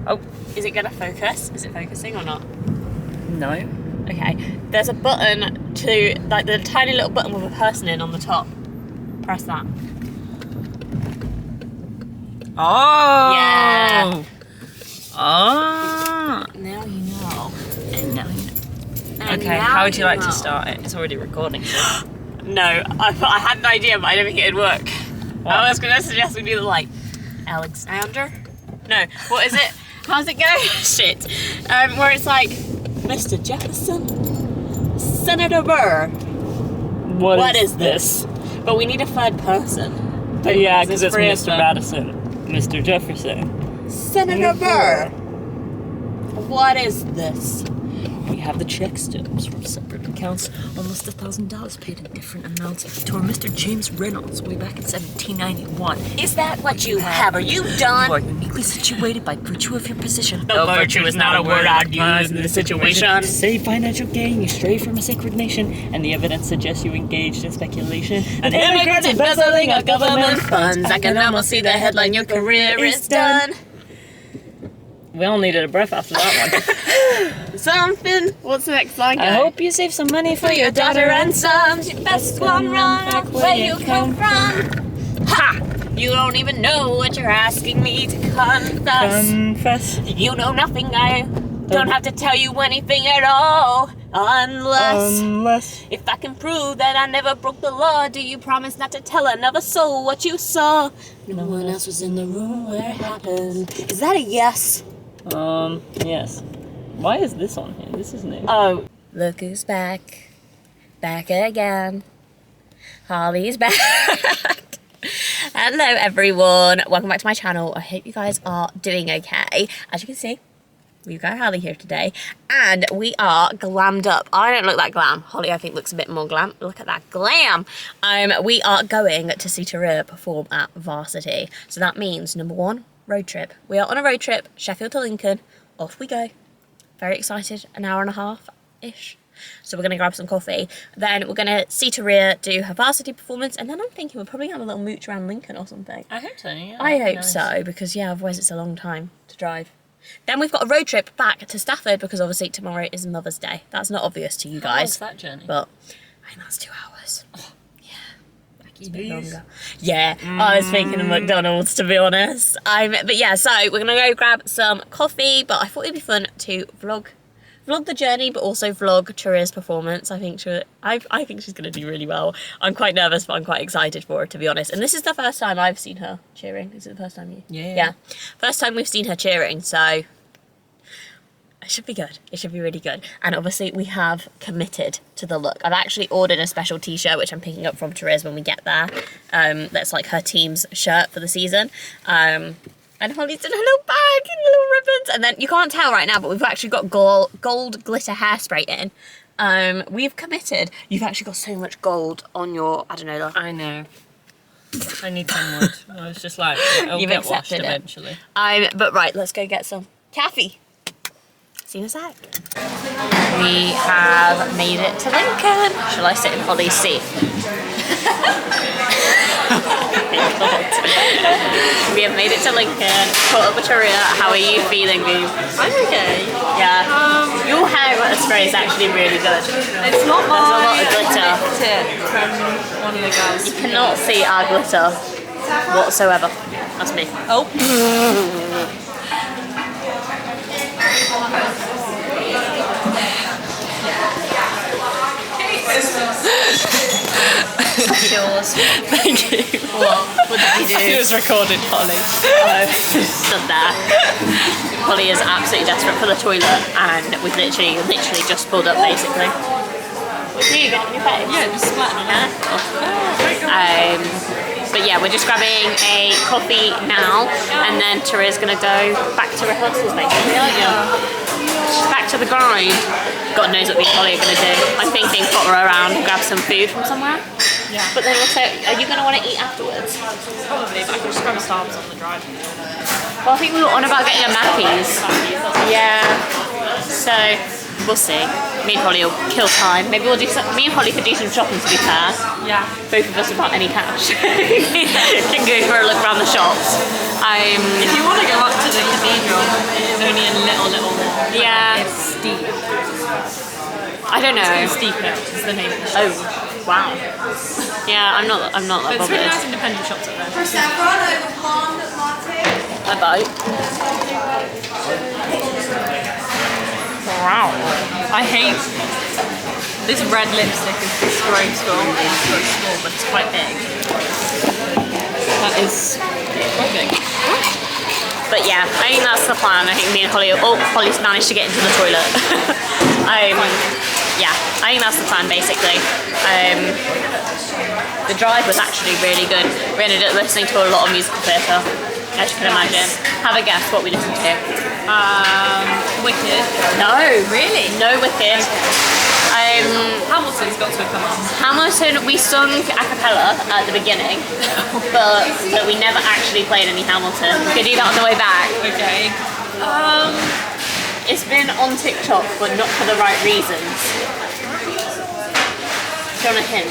Oh. Is it going to focus? Is it focusing or not? No. Okay. There's a button to, like the tiny little button with a person in on the top. Press that. Oh. Yeah. Oh. Now you know. And now you know. And Okay, now how would you like know. to start it? It's already recording. No, I had an idea, but I don't think it'd work. What? I was going to suggest we do like Alexander. No, what is it? How's it go? Shit. Where it's like Mr. Jefferson, Senator Burr. What is this? But we need a third person. Yeah, because it's three of Mr. them. Madison, Mr. Jefferson. Senator Burr. What is this? We have the check stubs from separate accounts. Almost $1,000 paid in different amounts to our Mr. James Reynolds way back in 1791. Is that what you have? Are you done? You are uniquely situated by virtue of your position. No, virtue is not a word I'd use in this situation. To save financial gain, you stray from a sacred nation, and the evidence suggests you engaged in speculation. An immigrant embezzling of government funds. I can almost see the headline, your career is done. We all needed a breath after that one. Something. What's the next line? I hope you save some money for your daughter and sons. You best run back where you come from. Ha! You don't even know what you're asking me to confess. Confess. You know nothing. I don't have to tell you anything at all. Unless if I can prove that I never broke the law, do you promise not to tell another soul what you saw? No one else was in the room where it happened. Is that a yes? Yes. Why is this on here? This is new. Oh. Look who's back. Back again. Holly's back. Hello everyone. Welcome back to my channel. I hope you guys are doing okay. As you can see, we've got Holly here today. And we are glammed up. I don't look that glam. Holly, I think, looks a bit more glam. Look at that glam. We are going to see Teria perform at Varsity. So that means, number one, road trip. We are on a road trip, Sheffield to Lincoln. Off we go. Very excited. An hour and a half-ish. So we're going to grab some coffee. Then we're going to see Teria do her Varsity performance. And then I'm thinking we'll probably have a little mooch around Lincoln or something. I hope so, yeah. I hope so, because, yeah, otherwise it's a long time to drive. Then we've got a road trip back to Stafford, because obviously tomorrow is Mother's Day. That's not obvious to you guys. How long's that journey? But I think that's 2 hours. Oh, yeah. It's a bit longer. Yeah, I was thinking of McDonald's, to be honest. But yeah, so we're going to go grab some coffee, but I thought it'd be fun to vlog the journey, but also vlog Teria's performance. I think she's going to do really well. I'm quite nervous, but I'm quite excited for her, to be honest. And this is the first time I've seen her cheering. Is it the first time you? Yeah. First time we've seen her cheering, so it should be good. It should be really good. And obviously we have committed to the look. I've actually ordered a special t-shirt, which I'm picking up from Teria's when we get there. That's like her team's shirt for the season. And Holly's in a little bag and little ribbons. And then you can't tell right now, but we've actually got gold glitter hairspray in. We've committed. You've actually got so much gold on your, I don't know. I know. I need some wood. I was just like, it'll You've get washed accepted it. eventually. But right, let's go get some coffee. See you in a sec. We have made it to Lincoln. Shall I sit in Holly's seat? We have made it to Lincoln. Caught up with Teria. How are you feeling, Boo? I'm okay. Yeah. Your hair spray is actually really good. It's not my There's a lot of glitter. tip from one of the girls. You cannot see our glitter whatsoever. That's me. Oh. Yours. Thank you. What did you do? It was recorded, Holly. Stood there. Holly is absolutely desperate for the toilet, and we've literally just pulled up, basically. What do you get on your face? Yeah, just splattered it. But yeah, we're just grabbing a coffee now, and then Teria's gonna go back to rehearsals, basically, aren't you? Back to the grind. God knows what me and Holly are gonna do. I'm thinking potter around and grab some food from somewhere. Yeah. But then also, are you gonna want to eat afterwards? Probably, but I can just grab a Starbucks on the drive. Well, I think we were on about getting a Mackies. Yeah. So we'll see. Me and Holly will kill time. Maybe we'll do some. Me and Holly could do some shopping, to be fair. Yeah. Both of us without any cash. Can go for a look around the shops. If you want to go up to the cathedral, Steep. I don't know. Steep Hill is the name of the shop. Oh, wow. Yeah, I'm not that But it's really bothered. nice independent shops up there. For Saffron, I have a blonde latte. A boat. Wow. I hate this red lipstick is disgraceful. It's very small, but it's quite big. That is quite big. But yeah, I think that's the plan. I think me and Holly, Holly's managed to get into the toilet. Yeah, I think that's the plan basically. The drive was actually really good. We ended up listening to a lot of musical theatre, as you can imagine. Have a guess what we listened to. Wicked. No. Really? No Wicked. Hamilton's got to have come on. Hamilton, we sung a cappella at the beginning, but we never actually played any Hamilton. We could do that on the way back. Okay. It's been on TikTok, but not for the right reasons. Do you want a hint?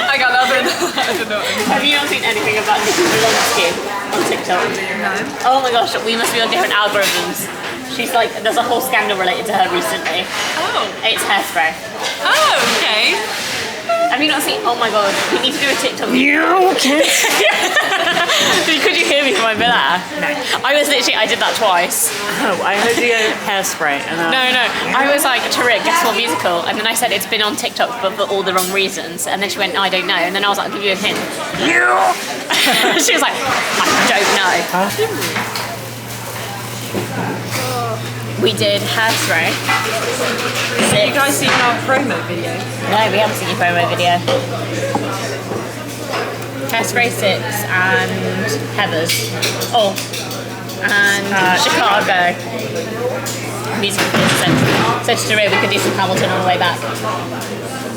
I got nothing. I don't know. Have you not seen anything about Nicki Minaj on TikTok? No. Oh my gosh, we must be on different algorithms. She's like, there's a whole scandal related to her recently. Oh. It's hairspray. Oh, okay. Have you not seen? Oh my god, we need to do a TikTok. Could you hear me from my villa? No. I did that twice. Oh, I heard you go hairspray. And No. I was like, Teria, guess what musical? And then I said it's been on TikTok, but for all the wrong reasons. And then she went, I don't know. And then I was like, I'll give you a hint. She was like, I don't know. We did hairspray. Have you guys seen our promo video? No, we haven't seen your promo video. Hairspray 6 and Heathers. Oh, and Chicago. Musical Theatre Central. So to Teria, we could do some Hamilton on the way back.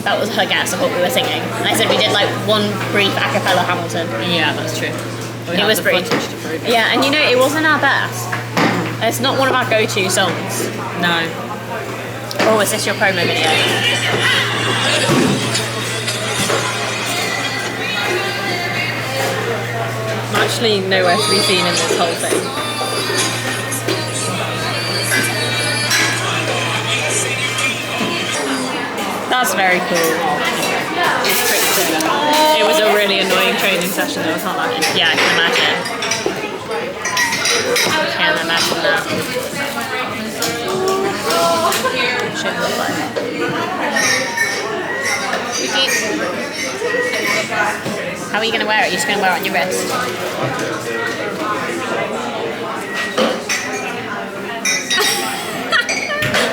That was her guess of what we were singing. And I said we did like one brief a cappella Hamilton. Yeah, that's true. It was brief. Yeah, and you know, it wasn't our best. It's not one of our go-to songs. No. Oh, is this your promo video? I'm actually nowhere to be seen in this whole thing. That's very cool. It's tricky. It was a really annoying training session though, I can't lie. Yeah, I can imagine. I can imagine that. Should look like. How are you going to wear it? You're just going to wear it on your wrist?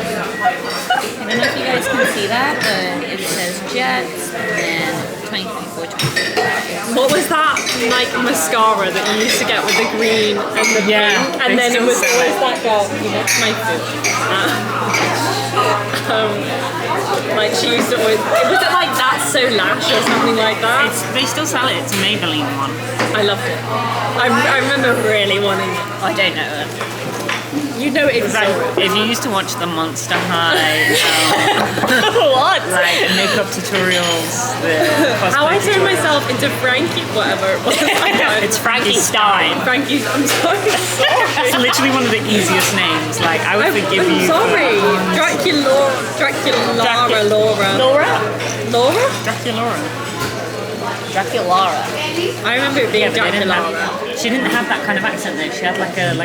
I don't know if you guys can see that, but it says Jets and then 2024. What was that like mascara that you used to get with the green and the pink? And then it was always that girl, you know, my food. Like she used to always, was it like That's So Lash or something like that? they still sell it. It's a Maybelline one. I loved it. I remember really wanting it. I don't know them. You know it's so If you used to watch the Monster High, What? like makeup tutorials, the how I cosplay turned tutorials. myself into Frankie, whatever it was. It's Frankenstein. Frankie's, I'm sorry. It's literally one of the easiest names. Like I would forgive you. Sorry. Laura. Laura? Draculaura. I remember it being But they didn't Draculaura. she didn't have that kind of accent though. She had like a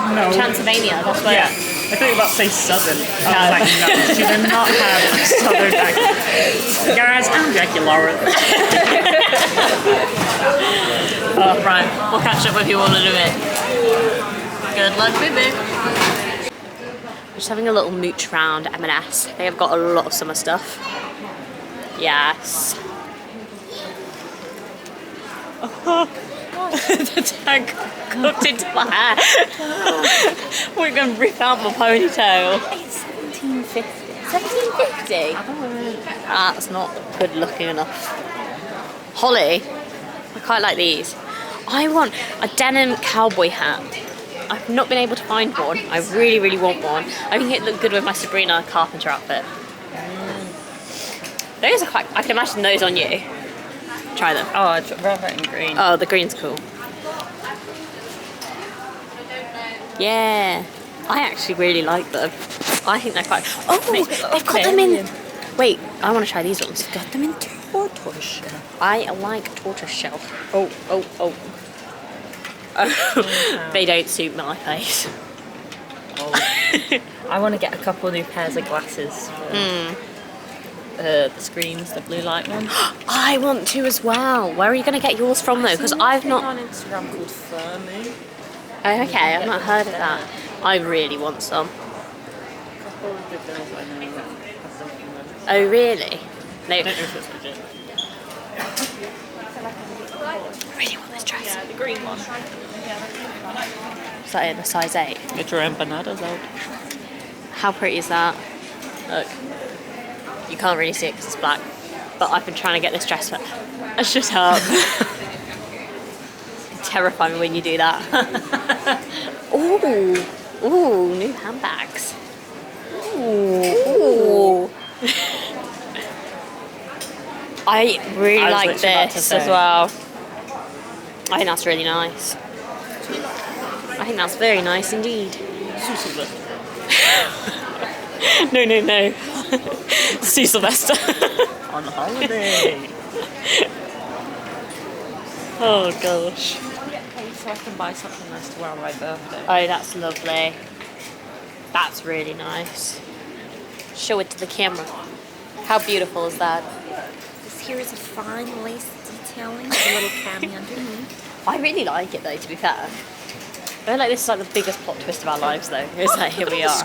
no. Transylvania, that's where. Yeah. I thought you were about to say Southern. I No. was like, no, she did not have a Southern accent. Guys, I'm Draculaura. Oh, right. We'll catch up with you all in a bit. Good luck with it. Just having a little mooch round M&S. They have got a lot of summer stuff. Yes. The tag got into my hair. We're going to rip out my ponytail. It's 1750. 1750? That's not good looking enough. Holly, I quite like these. I want a denim cowboy hat. I've not been able to find one. I really, really want one. I think it looked good with my Sabrina Carpenter outfit. Those are quite, I can imagine those on you. Try them. Oh, I'd rather it in green. Oh, the green's cool. Yeah. I actually really like them. I think they're quite... Oh, they've got them in... Wait, I want to try these ones. Got them in tortoise shell. I like tortoise shell. Oh. They don't suit my face. Oh. I want to get a couple new pairs of glasses. The screens, the blue light ones. I want to as well. Where are you going to get yours from though? Because I've not... on Instagram called Firmu. Oh, okay, I've not heard of that. I really want some. A couple of the girls I know have them in them. Oh, really? No. I don't know if it's legit. I really want this dress. Yeah, the green one. Is that in a size 8? Get your empanadas out. How pretty is that? Look. You can't really see it because it's black. But I've been trying to get this dress for... Shut up. Terrify me when you do that. Ooh, new handbags. Ooh. I really like this as well. I think that's really nice. I think that's very nice indeed. No. See Sylvester. On holiday. Oh gosh. So I can buy something nice to wear on my birthday. Oh, that's lovely. That's really nice. Show it to the camera. How beautiful is that? This here is a fine lace detailing with a little cami underneath. I really like it though, to be fair. I feel like this is like the biggest plot twist of our lives though. It's like, here we are.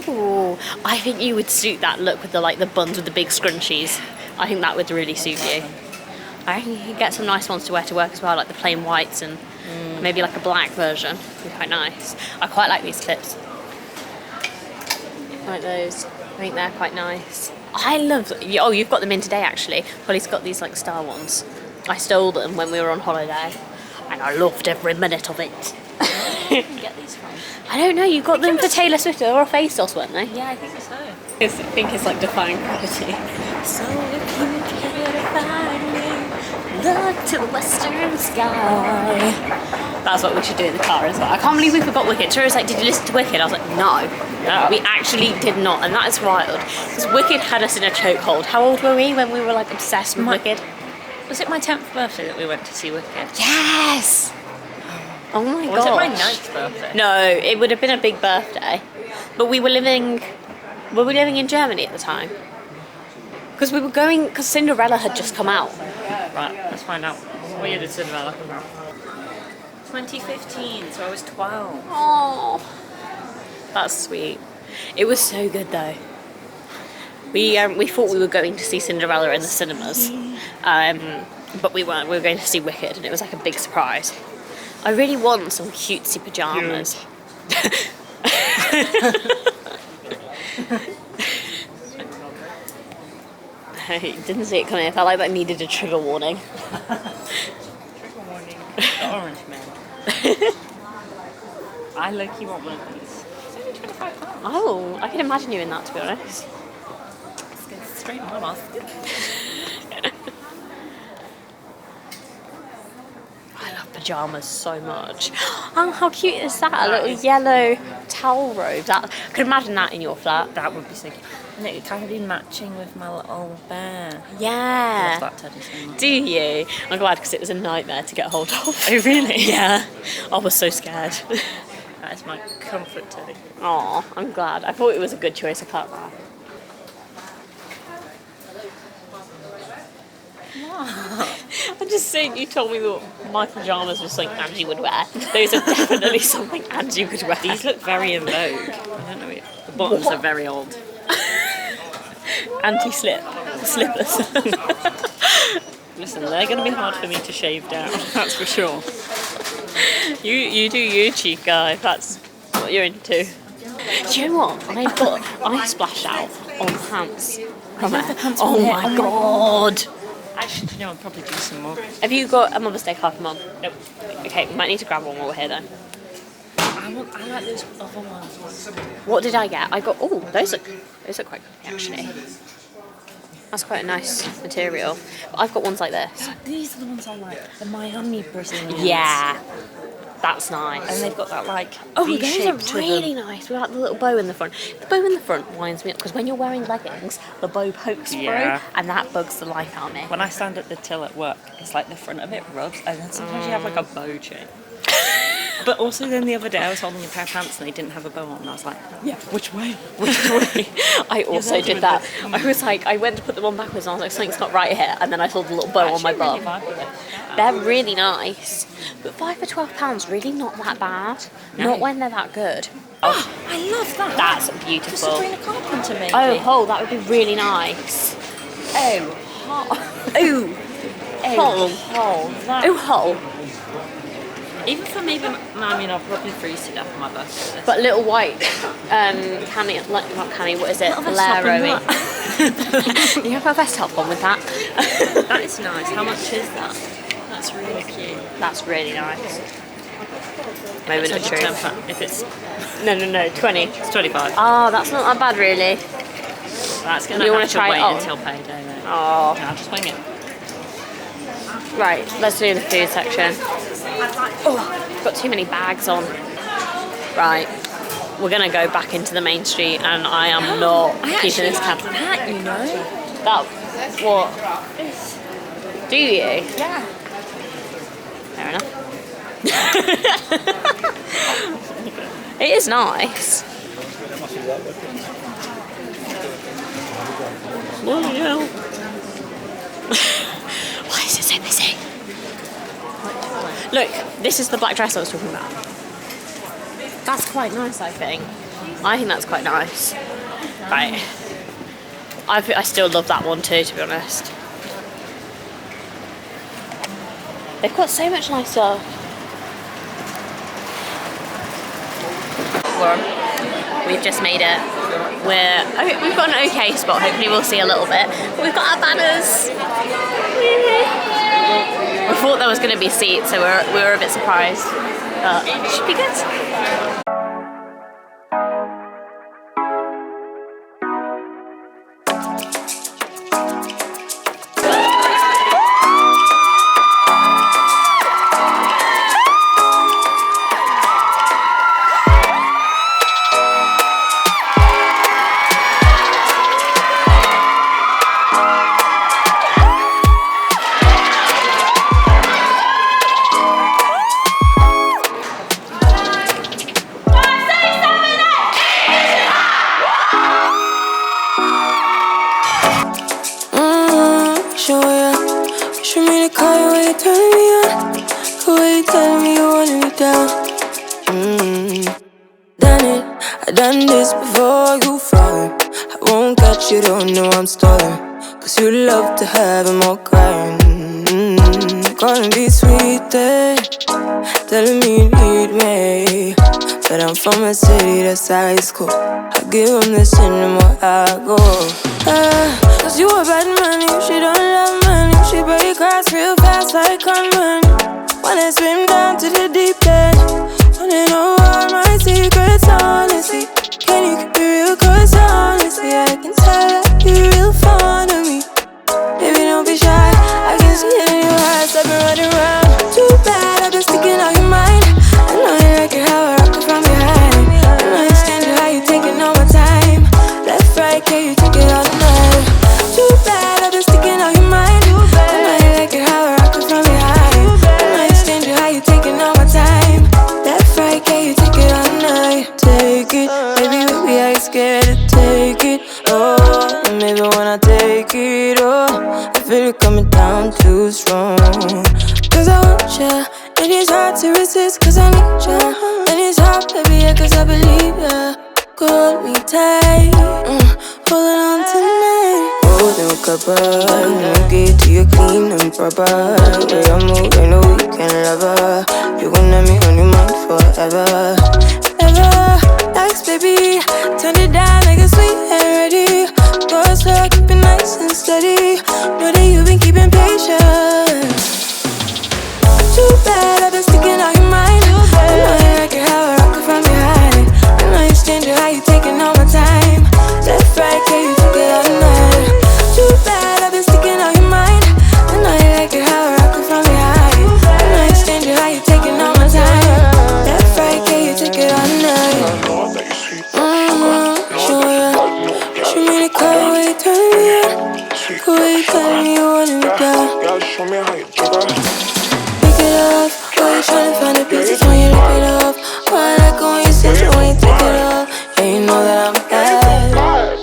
Ooh, I think you would suit that look with the buns with the big scrunchies. I think that would really suit you. I think you could get some nice ones to wear to work as well, like the plain whites and maybe like a black version. Would be quite nice. I quite like these clips. Like those. I think they're quite nice. I love... Oh, you've got them in today actually. Polly's got these like star ones. I stole them when we were on holiday. And I loved every minute of it. Where did you get these from? I don't know, you got them for Taylor Swift or a ASOS, weren't they? Yeah, I think so. I think it's like defying gravity. So if you care to find me, look to the western sky. That's what we should do in the car as well. I can't believe we forgot Wicked. Tara was like, did you listen to Wicked? I was like, no, we actually did not. And that is wild. Because Wicked had us in a chokehold. How old were we when we were like obsessed with Wicked? Was it my 10th birthday that we went to see Wicked? Yes! Oh my god. Was it my 9th birthday? No, it would have been a big birthday. But we were living in Germany at the time? Because Cinderella had just come out. Right, let's find out. What year did Cinderella come out? 2015, so I was 12. Oh, that's sweet. It was so good though. We thought we were going to see Cinderella in the cinemas, but we weren't. We were going to see Wicked, and it was like a big surprise. I really want some cutesy pajamas. I didn't see it coming. I felt like that needed a trigger warning. Trigger warning. The orange man. I low-key want one of these. It's only £25. Oh, I can imagine you in that, to be honest. It's good. Straight on my mouth. I love pajamas so much. Oh, how cute is that? A little yellow towel robe. I could imagine that in your flat. That would be so cute. And it would kind of be matching with my little bear. I Yeah. love that teddy so much. Do you? I'm glad because it was a nightmare to get hold of. Oh, really? Yeah. I was so scared. That is my comfort teddy. Aw, I'm glad. I thought it was a good choice. I can't lie. I'm just saying, you told me that my pajamas were something Angie would wear. Those are definitely something Angie would wear. These look very in vogue. I don't know. The bottoms are very old. Slippers. Listen, they're going to be hard for me to shave down. That's for sure. You do you, cheap guy. That's what you're into. Do you know what? I've got eye splash out on pants. Oh my god. Actually, do you know, I'll probably do some more. Have you got a Mother's Day card for Mum? Nope. Okay, we might need to grab one while we're here then. I like those other ones. What did I get? I got... Oh, those look quite good, actually. That's quite a nice material. But I've got ones like this. These are the ones I like. The Miami Brazilians. Yeah. That's nice. And they've got that like Oh, V-shape those to are really them. nice. We like the little bow in the front. The bow in the front winds me up because when you're wearing leggings, the bow pokes Yeah. through, and that bugs the life out of me. When I stand at the till at work, it's like the front of it rubs, and then sometimes you have like a bow chain. But also then the other day I was holding a pair of pants and they didn't have a bow on, and I was like, yeah, which way? Which way? I also did that. I was like, I went to put them on backwards and I was like, something's not right here, and then I saw the little bow on my bum. They're really nice, but £5 for £12, really not that bad. No. Not when they're that good. Oh, I love that. That's For beautiful. Sabrina Carpenter, maybe. Oh, that would be really nice. Oh, oh, Oh, that. oh, hole. Even for me, I mean, I'll probably freeze to death on my birthday. But little white, canny, like not canny. What is it? Little vest top and Laro-y. You have a vest top on with that. That is nice. How much is that? That's really cute. That's really nice. Maybe not It's true. like a 10 if it's No, 20. it's 25. Oh, that's not that bad, really. That's gonna You wanna have to try it wait on? until payday. Though. Oh, I'll just wing it. right. Let's do the food section. Oh, got too many bags on. Right. We're gonna go back into the main street, and I am not keeping this cab. That, you know. That what? Do you? Yeah. Fair enough. It is nice. Why is it so busy? Look, this is the black dress I was talking about. That's quite nice, I think. I think that's quite nice. Right. I still love that one too, to be honest. They've got so much nice stuff. We've just made it. We've got an okay spot. Hopefully we'll see a little bit. But we've got our banners. We thought there was going to be seats, so we were a bit surprised. But it should be good. Done this before you fall. I won't catch you, don't know I'm stalling. Cause you love to have them all crying. Calling me sweet, telling me you need me. But I'm from a city that's high school. I give them this anymore, I go. Cause you a bad man, you she don't love money. She break hearts real fast like conman. Wanna swim down to the deep end. Wanna know all my secrets, honestly. Can you keep it real? Cause honestly, I can tell that you're real fond of me. Baby, don't be shy, I can see it in your eyes. I've been running around. Too bad, I've been sticking out your mind. I know you like it how I rock it from behind. I know you stand it how you taking all my time. Left, right, can you take it all night? Too bad, I've been sticking out your mind. I know you like it how I rock it from behind. I know you stand it how you taking all my time. Left, right, can you take it all night? Take it, baby, I ain't scared to take it. Oh, and maybe when I take it, oh, I feel it coming down too strong. Cause I want ya, and it's hard to resist. Cause I need ya, and it's hard, baby, yeah, cause I believe ya. Hold me tight, holding on tonight. Holding a couple, no get to you clean and proper. Way I move, I know you can love her. You gon' have me on your mind forever, ever. Thanks, baby, turn it down like a sweet and ready. Go slow, keep it nice and steady. Know that you've been keeping patience. Too bad, I've been sticking out your mind. I know you like it how I rock it from behind. I know you stand it how you taking all my time. Left, right, can you take it all night? Too bad. Show me how you take her. Pick it up. Why you tryna find the pieces when you lift it up? Why I like when you sit you when you take it up? Yeah, you know that I'm bad.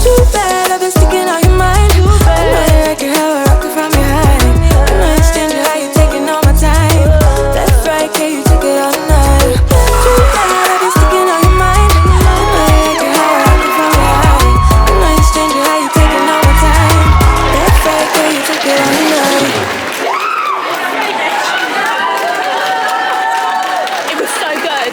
Too bad I've been sticking out your mind. I know you like it how I rock it from behind. I know you stand it how you taking all my time. That's right, yeah, you take it all night. Too bad I've been sticking out your mind. I know you like it how I rock it from behind. I know you stand it how you taking all my time. That's right, yeah, you take it all night. It was so good.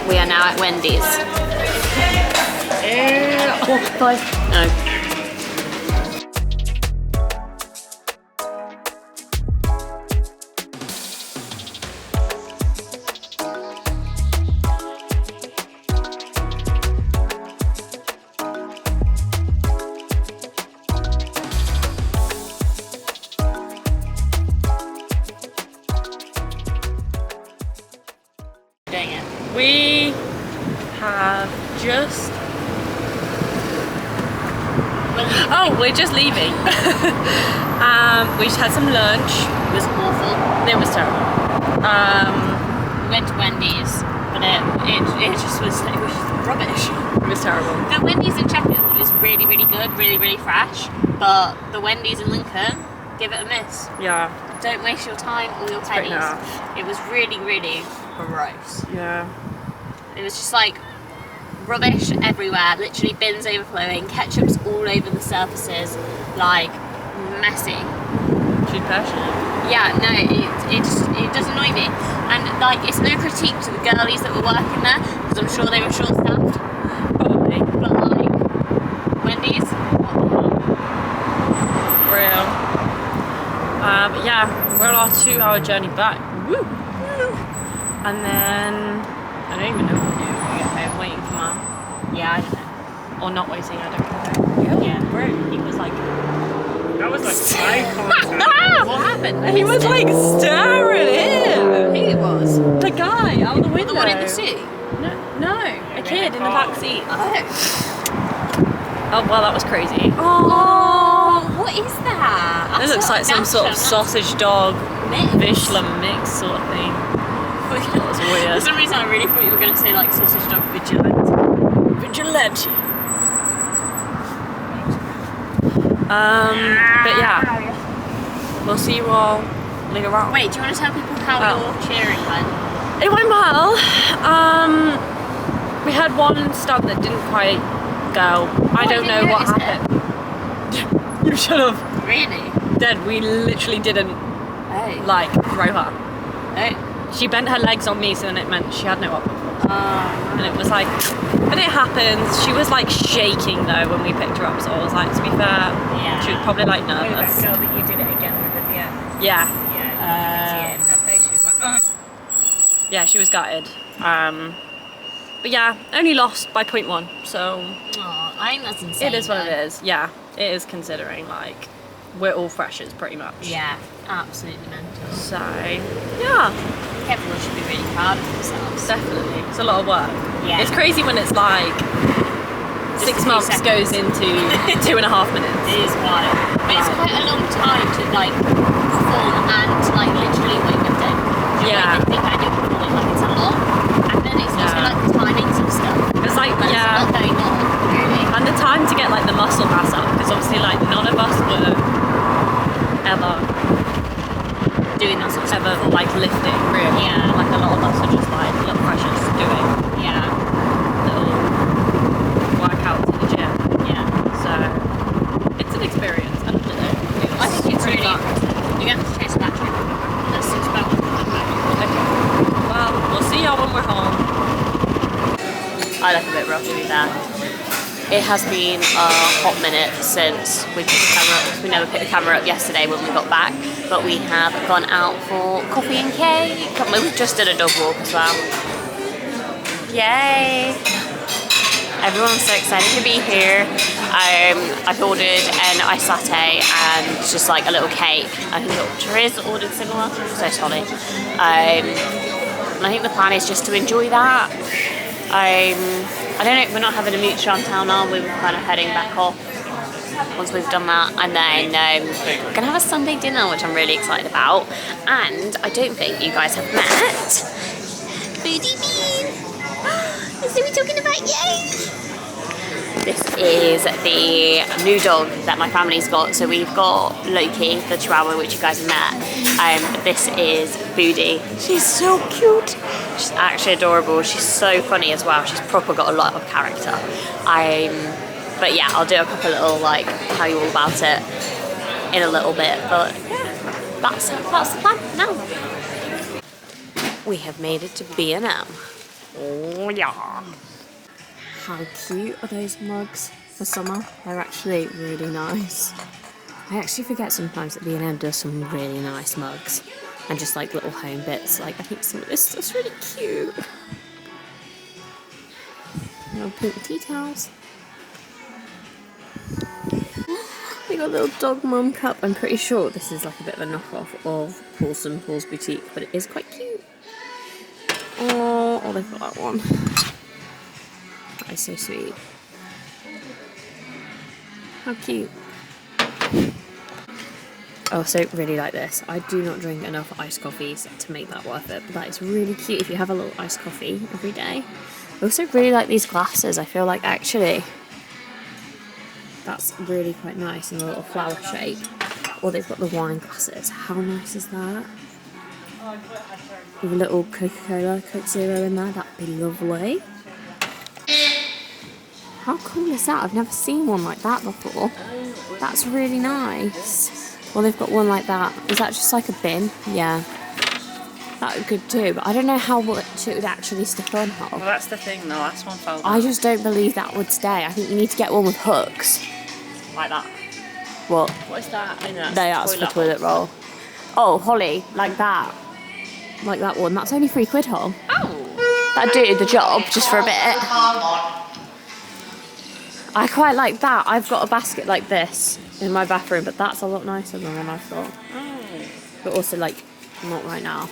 We are now at Wendy's. Oh, bye. No. Doing it. We have just... we're just leaving. We just had some lunch. It was awful. It was terrible. We went to Wendy's, but it just was rubbish. It was terrible. The Wendy's in Sheffield is really, really good, really, really fresh. But the Wendy's in Lincoln, give it a miss. Yeah. Don't waste your time or your pretty pennies. naff. It was really, really gross. Yeah. It was just like rubbish everywhere, literally bins overflowing, ketchup's all over the surfaces, like messy. She's passionate. Yeah, no, it does annoy me. And like, it's no critique to the girlies that were working there, because I'm sure they were short-staffed. Probably. But like, Wendy's, what the hell? Real. But yeah, we're on our 2-hour journey back. Woo! And then, I don't even know what we're doing when we get home, waiting for Mum. Yeah, I don't know. Or not waiting, I don't know. Yeah. Bro, he was like... That was like eye contact. What happened? He was like staring at him. Who was? The guy out the window. The one in the suit? No, a kid in the back seat. Oh. Oh, well, that was crazy. Oh, what is that? It looks like some sort of sausage dog Mix. Vishlam mix sort of thing. That was For weird. some reason, I really thought you were going to say like sausage dog vigilant. Vigilante. But yeah, we'll see you all later on. Wait, do you want to tell people how your cheering went? It went well. We had one stunt that didn't quite go. I don't know what happened. You should have. Really? Dead. We literally didn't Oh. like throw her. Oh. She bent her legs on me, so then it meant she had no upper force. And it was like, but it happens. She was like shaking though when we picked her up, so I was like, to be fair, she was probably like nervous. That girl that you did it again with at the end. Yeah. Yeah, you could see it in her face. She was like, ugh. Yeah, she was gutted. But yeah, only lost by 0.1, so Oh, I think that's insane. it is what though. it is. Yeah, it is considering like we're all freshers pretty much. Yeah, absolutely mental. So yeah, Everyone should be really proud of themselves. definitely. It's a lot of work. Yeah. It's crazy when it's like Just 6 a few months seconds. goes into 2.5 minutes. It is wild. But it's quite a long time to like perform and to like literally weightlifting. Yeah. Weightlifting and you're performing, like it's a lot. And then it's also like the timings and stuff. It's like, There's yeah. a lot going on, really. And the time to get like the muscle mass up, because obviously like none of us were ever Doing that sort of stuff. ever like lifting really. Yeah. Like a lot of us are just like little freshers doing Yeah. little workouts in the gym. Yeah. So it's an experience. I loved it though. I think it's pretty really fun. interesting. You're going to have to chase that trip. That's 6 pounds. Okay. Well, we'll see y'all when camera, to be there. It has been a hot minute since we picked the camera up. We never picked the camera up yesterday when we got back, but we have gone out for coffee and cake. We just did a dog walk as well. Yay! Everyone's so excited to be here. I've ordered an iced latte and just like a little cake. I think Teria ordered similar, so sorry. And I think the plan is just to enjoy that. I don't know, we're not having a mooch around town now, we're kind of heading back off once we've done that, and then we're gonna have a Sunday dinner, which I'm really excited about. And I don't think you guys have met Booty Bean. That's who we're talking about, yay! This is the new dog that my family's got. So we've got Loki, the Chihuahua, which you guys have met. This is Booty. She's so cute. She's actually adorable. She's so funny as well. She's proper got a lot of character. But yeah, I'll do a couple little like tell you all about it in a little bit. But yeah, that's the plan now. We have made it to B&M. Oh yeah. How cute are those mugs for summer? They're actually really nice. I actually forget sometimes that B&M does some really nice mugs and just like little home bits. Like I think some of this stuff's really cute. Little pink tea towels. We got a little dog mum cup. I'm pretty sure this is like a bit of a knockoff of Paul's Boutique, but it is quite cute. Oh, they've got that one. That is so sweet. How cute. I also really like this. I do not drink enough iced coffees to make that worth it, but that is really cute if you have a little iced coffee every day. I also really like these glasses. I feel like actually that's really quite nice in a little flower shape. Or they've got the wine glasses. How nice is that? With a little Coca-Cola, Coke Zero in there, that'd be lovely. How cool is that? I've never seen one like that before. That's really nice. Well, they've got one like that. Is that just like a bin? Yeah. That would be good too, but I don't know how much it would actually stick on her. Well, that's the thing, the last one fell down. I just don't believe that would stay. I think you need to get one with hooks. Like that. What? What is that? I know, That's for toilet roll. Oh, Holly, like that. Like that one. That's only £3, Hol. Oh! That'd do the job, just for a bit. I quite like that. I've got a basket like this in my bathroom, but that's a lot nicer than the one I've got. Oh. But also, like, not right now.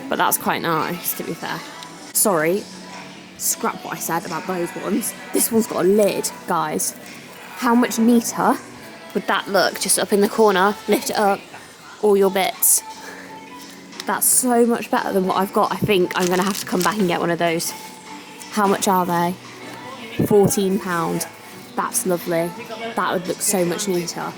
But that's quite nice, to be fair. Sorry, scrap what I said about those ones. This one's got a lid, guys. How much neater would that look? Just up in the corner, lift it up, all your bits. That's so much better than what I've got. I think I'm going to have to come back and get one of those. How much are they? £14. That's lovely. That would look so much neater.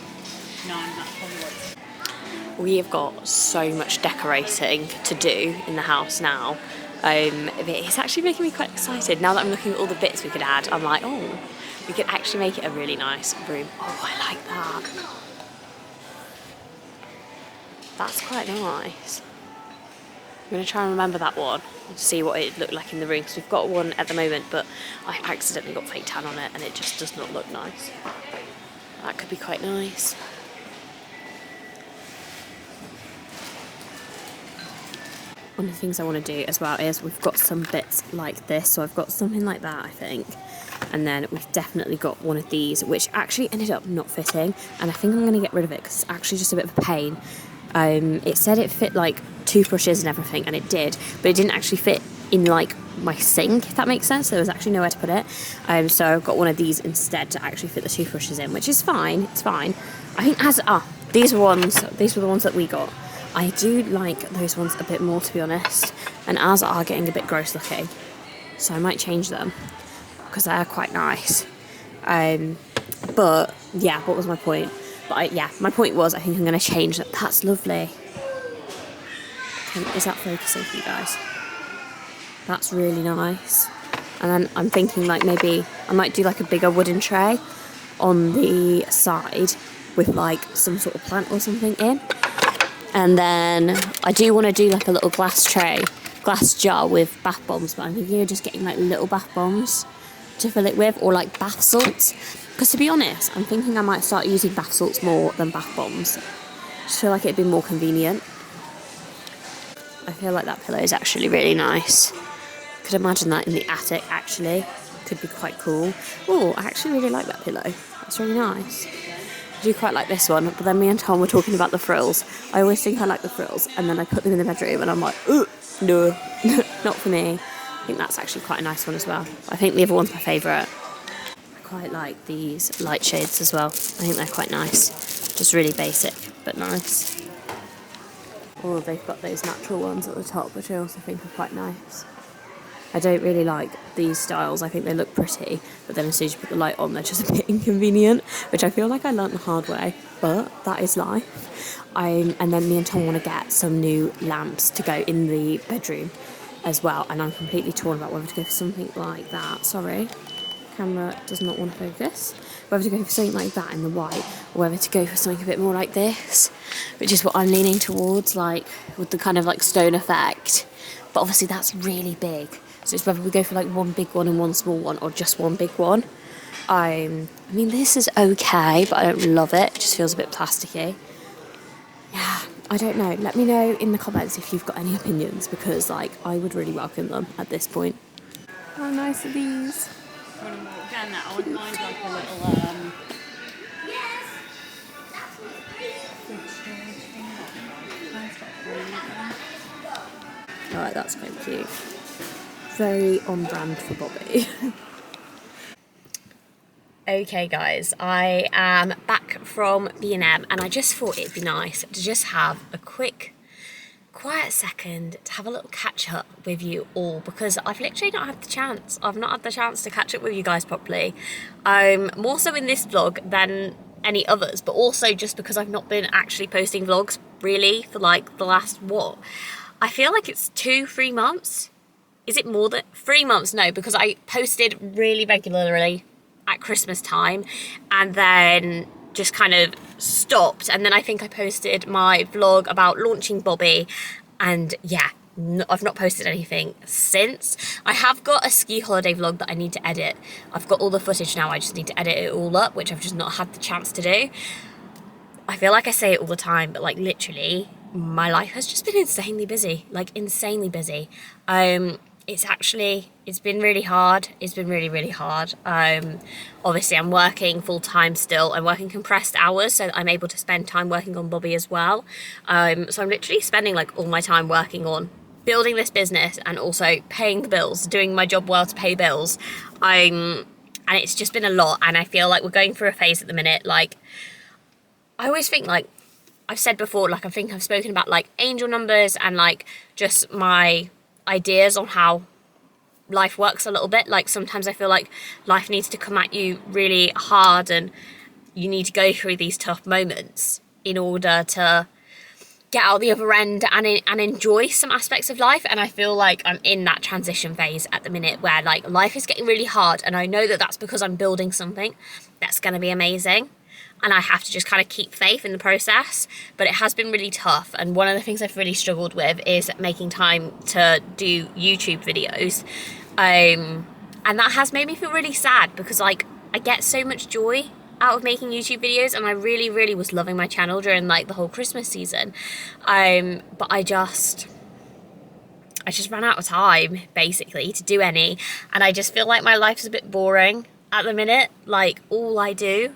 We have got so much decorating to do in the house now. It's actually making me quite excited. Now that I'm looking at all the bits we could add, I'm like, oh, we could actually make it a really nice room. Oh, I like that. That's quite nice. I'm going to try and remember that one to see what it looked like in the room, because we've got one at the moment, but I accidentally got fake tan on it and it just does not look nice. That could be quite nice. One of the things I want to do as well is we've got some bits like this, so I've got something like that, I think, and then we've definitely got one of these which actually ended up not fitting, and I think I'm going to get rid of it because it's actually just a bit of a pain. It said it fit like toothbrushes and everything, and it did, but it didn't actually fit in like my sink, if that makes sense. So there was actually nowhere to put it, so I've got one of these instead to actually fit the toothbrushes in, which is fine. It's fine. I think these were the ones that we got. I do like those ones a bit more, to be honest, and ours are getting a bit gross looking, so I might change them because they're quite nice. But yeah, what was my point? But my point was I think I'm going to change that. That's lovely. Is that focusing for you guys? That's really nice. And then I'm thinking like maybe I might do like a bigger wooden tray on the side with like some sort of plant or something in. And then I do want to do like a little glass tray glass jar with bath bombs, but I'm thinking of just getting like little bath bombs to fill it with, or like bath salts. Because to be honest, I'm thinking I might start using bath salts more than bath bombs. Just feel like it'd be more convenient. I feel like that pillow is actually really nice. Could imagine that in the attic actually. Could be quite cool. Oh, I actually really like that pillow. That's really nice. I do quite like this one, but then me and Tom were talking about the frills. I always think I like the frills, and then I put them in the bedroom and I'm like, ugh, no, not for me. I think that's actually quite a nice one as well. I think the other one's my favourite. I quite like these light shades as well. I think they're quite nice. Just really basic, but nice. Or they've got those natural ones at the top, which I also think are quite nice. I don't really like these styles. I think they look pretty, but then as soon as you put the light on, they're just a bit inconvenient, which I feel like I learnt the hard way, but that is life. And then me and Tom want to get some new lamps to go in the bedroom as well, and I'm completely torn about whether to go for something like that. Sorry, camera does not want to focus. Whether to go for something like that in the white, or whether to go for something a bit more like this, which is what I'm leaning towards, like with the kind of like stone effect. But obviously that's really big. So it's whether we go for like one big one and one small one, or just one big one. I mean, this is okay, but I don't love it. It just feels a bit plasticky. Yeah, I don't know. Let me know in the comments if you've got any opinions, because like I would really welcome them at this point. How nice are these? Again, I wouldn't mind like a little Alright, that's quite cute. Very on brand for Bobby. Okay guys, I am back from B&M and I just thought it'd be nice to just have a quick quiet second to have a little catch up with you all, because I've literally not had the chance. I've not had the chance to catch up with you guys properly. More so in this vlog than any others, but also just because I've not been actually posting vlogs really for like the last, what? I feel like it's 2-3 months. Is it more than 3 months? No, because I posted really regularly at Christmas time and then just kind of stopped, and then I think I posted my vlog about launching Bobby, and yeah, I've not posted anything since. I have got a ski holiday vlog that I need to edit. I've got all the footage now, I just need to edit it all up, which I've just not had the chance to do. I feel like I say it all the time, but like literally my life has just been insanely busy, like insanely busy. It's been really hard. It's been really, really hard. Obviously I'm working full time still. I'm working compressed hours so that I'm able to spend time working on Bobby as well. So I'm literally spending like all my time working on building this business and also paying the bills, doing my job well to pay bills. And it's just been a lot, and I feel like we're going through a phase at the minute. Like, I always think, like I've said before, like I think I've spoken about like angel numbers and like just my ideas on how life works a little bit. Like sometimes I feel like life needs to come at you really hard and you need to go through these tough moments in order to get out the other end and enjoy some aspects of life. And I feel like I'm in that transition phase at the minute where like life is getting really hard, and I know that that's because I'm building something that's going to be amazing, and I have to just kind of keep faith in the process. But it has been really tough, and one of the things I've really struggled with is making time to do YouTube videos, and that has made me feel really sad, because like I get so much joy out of making YouTube videos, and I really, really was loving my channel during like the whole Christmas season, but I just ran out of time basically to do any, and I just feel like my life's a bit boring at the minute. Like all I do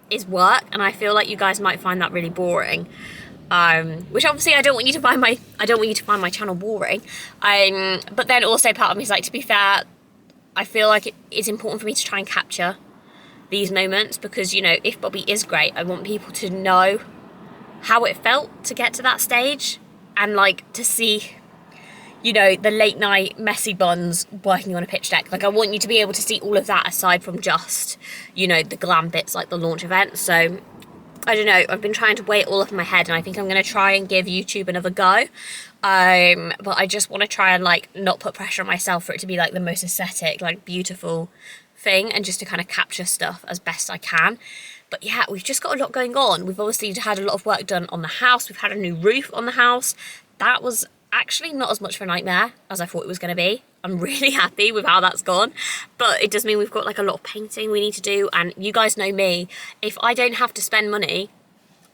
is work, and I feel like you guys might find that really boring, which obviously I don't want you to find my channel boring, but then also part of me is like, to be fair, I feel like it's important for me to try and capture these moments, because you know, if Bobby is great, I want people to know how it felt to get to that stage, and like to see, you know, the late night messy buns working on a pitch deck. Like I want you to be able to see all of that aside from just, you know, the glam bits like the launch event. So I don't know, I've been trying to weigh it all up in my head, and I think I'm going to try and give YouTube another go. But I just want to try and like not put pressure on myself for it to be like the most aesthetic, like beautiful thing, and just to kind of capture stuff as best I can. But yeah, we've just got a lot going on. We've obviously had a lot of work done on the house. We've had a new roof on the house. That was actually not as much of a nightmare as I thought it was going to be. I'm really happy with how that's gone, but it does mean we've got like a lot of painting we need to do, and you guys know me, if I don't have to spend money,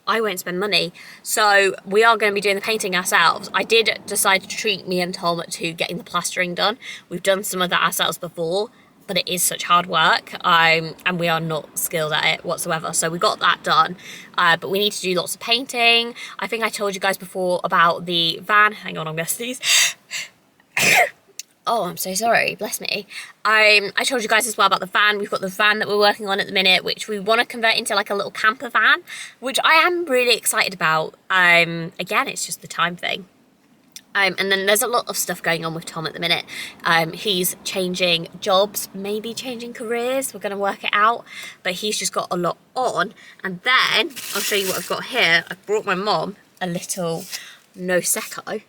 I won't spend money. So we are going to be doing the painting ourselves. I did decide to treat me and Tom to getting the plastering done. We've done some of that ourselves before, but it is such hard work, and we are not skilled at it whatsoever. So we got that done, but we need to do lots of painting. I think I told you guys before about the van. Hang on, I'm gonna sneeze. Oh, I'm so sorry, bless me. I told you guys as well about the van. We've got the van that we're working on at the minute, which we want to convert into like a little camper van, which I am really excited about. Again, it's just the time thing. And then there's a lot of stuff going on with Tom at the minute. He's changing jobs, maybe changing careers. We're going to work it out. But he's just got a lot on. And then, I'll show you what I've got here. I've brought my mom a little Prosecco,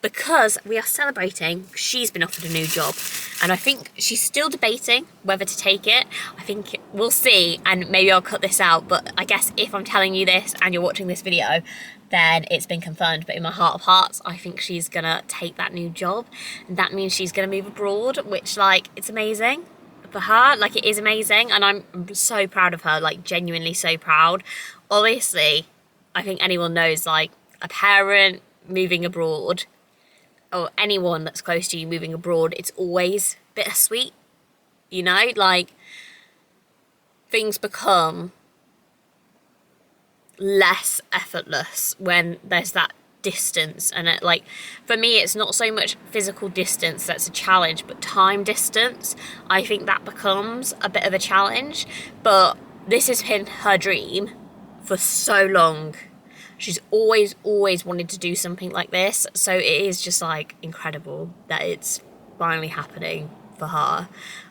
because we are celebrating. She's been offered a new job. And I think she's still debating whether to take it. I think we'll see. And maybe I'll cut this out. But I guess if I'm telling you this and you're watching this video, then it's been confirmed. But in my heart of hearts, I think she's gonna take that new job, and that means she's gonna move abroad, which, like, it's amazing for her. Like, it is amazing, and I'm so proud of her, like, genuinely so proud. Obviously, I think anyone knows, like, a parent moving abroad, or anyone that's close to you moving abroad, it's always bittersweet, you know? Like, things become less effortless when there's that distance, and it, like, for me, it's not so much physical distance that's a challenge, but time distance. I think that becomes a bit of a challenge. But this has been her dream for so long. She's always wanted to do something like this, so it is just like incredible that it's finally happening for her.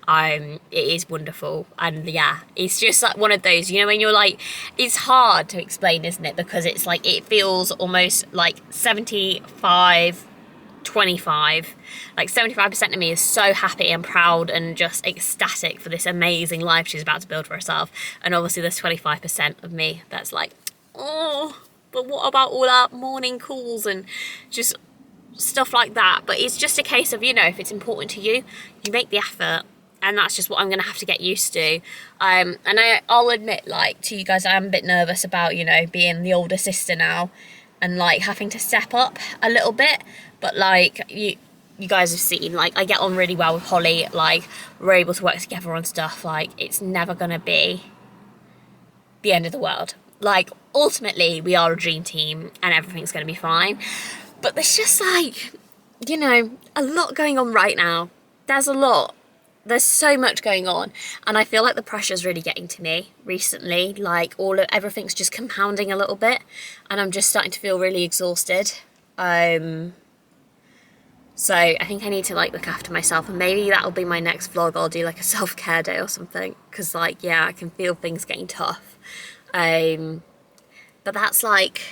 It is wonderful, and yeah, it's just like one of those, you know, when you're like, it's hard to explain, isn't it? Because it's like, it feels almost like 75-25. Like 75% of me is so happy and proud and just ecstatic for this amazing life she's about to build for herself, and obviously there's 25% of me that's like, oh, but what about all our morning calls and just stuff like that? But it's just a case of, you know, if it's important to you, you make the effort. And that's just what I'm going to have to get used to. And I'll admit, like, to you guys, I am a bit nervous about, you know, being the older sister now and, like, having to step up a little bit. But, like, you guys have seen, like, I get on really well with Holly. Like, we're able to work together on stuff. Like, it's never going to be the end of the world. Like, ultimately, we are a dream team and everything's going to be fine. But there's just, like, you know, a lot going on right now. There's a lot. There's so much going on, and I feel like the pressure's really getting to me recently. Like, everything's just compounding a little bit, and I'm just starting to feel really exhausted. So I think I need to, like, look after myself, and maybe that'll be my next vlog. I'll do like a self-care day or something, because, like, yeah, I can feel things getting tough. But that's like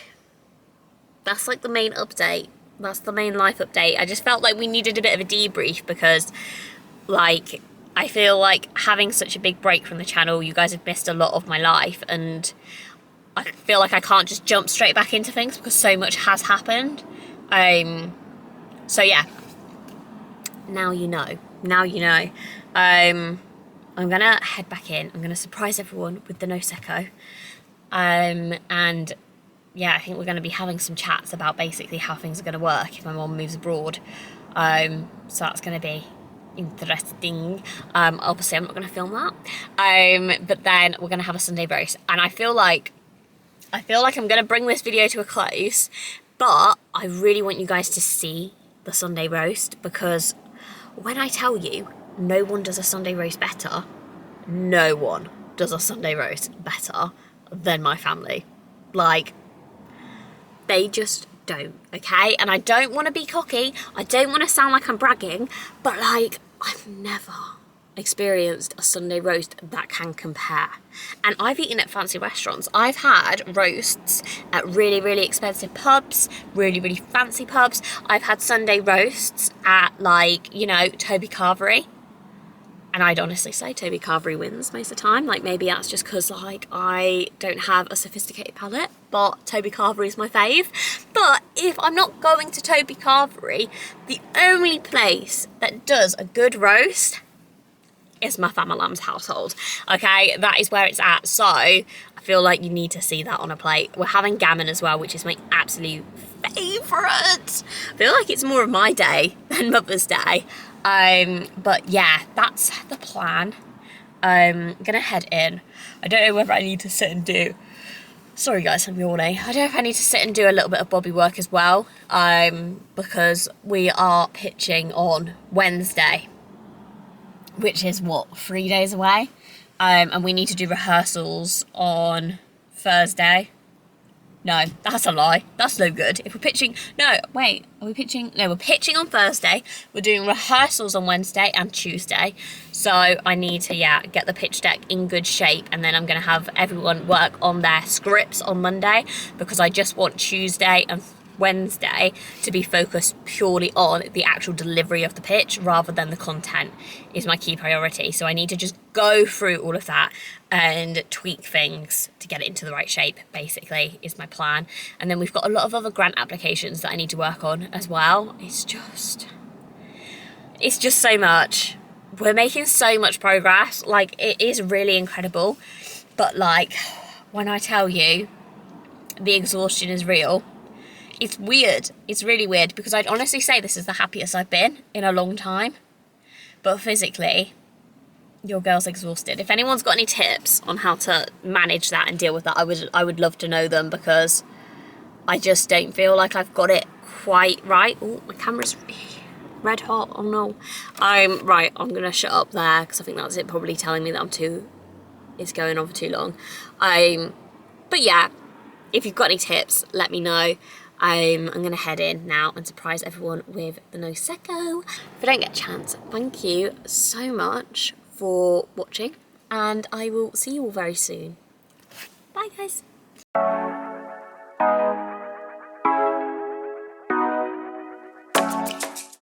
the main update. That's the main life update. I just felt like we needed a bit of a debrief, because, like, I feel like having such a big break from the channel, you guys have missed a lot of my life, and I feel like I can't just jump straight back into things because so much has happened. So yeah, now you know. I'm gonna head back in. I'm gonna surprise everyone with the Prosecco. And yeah, I think we're gonna be having some chats about basically how things are gonna work if my mom moves abroad. So that's gonna be interesting. Obviously I'm not going to film that, but then we're going to have a Sunday roast, and I feel like I'm going to bring this video to a close, but I really want you guys to see the Sunday roast, because when I tell you, no one does a Sunday roast better than my family. Like, they just don't, okay? And I don't want to be cocky, I don't want to sound like I'm bragging, but, like, I've never experienced a Sunday roast that can compare. And I've eaten at fancy restaurants. I've had roasts at really, really expensive pubs, really, really fancy pubs. I've had Sunday roasts at, like, you know, Toby Carvery. And I'd honestly say Toby Carvery wins most of the time. Like, maybe that's just because, like, I don't have a sophisticated palate. but Toby Carvery is my fave. But if I'm not going to Toby Carvery, the only place that does a good roast is my Famalam's household. Okay, that is where it's at. So I feel like you need to see that on a plate. We're having gammon as well, which is my absolute favourite. I feel like it's more of my day than Mother's Day. But yeah, that's the plan. I'm gonna head in. I don't know whether I need to sit and do, sorry guys, I'm yawning. I don't know if I need to sit and do a little bit of bobby work as well, because we are pitching on Wednesday, which is what, 3 days away? And we need to do rehearsals on Thursday. No, that's a lie. That's no good. If we're pitching, no, wait, are we pitching? No, we're pitching on Thursday. We're doing rehearsals on Wednesday and Tuesday. So I need to, yeah, get the pitch deck in good shape, and then I'm going to have everyone work on their scripts on Monday, because I just want Tuesday and Wednesday to be focused purely on the actual delivery of the pitch rather than the content is my key priority. So I need to just go through all of that and tweak things to get it into the right shape, basically, is my plan. And then we've got a lot of other grant applications that I need to work on as well. It's just so much. We're making so much progress. Like, it is really incredible. But like, when I tell you the exhaustion is real, it's weird. It's really weird, because I'd honestly say this is the happiest I've been in a long time. But physically, your girl's exhausted. If anyone's got any tips on how to manage that and deal with that, I would love to know them, because I just don't feel like I've got it quite right. Oh, my camera's red hot. Oh no. I'm going to shut up there, because I think that's it probably telling me that it's going on for too long. But yeah, if you've got any tips, let me know. I'm going to head in now and surprise everyone with the Nosecco. If I don't get a chance, thank you so much for watching, and I will see you all very soon. Bye guys.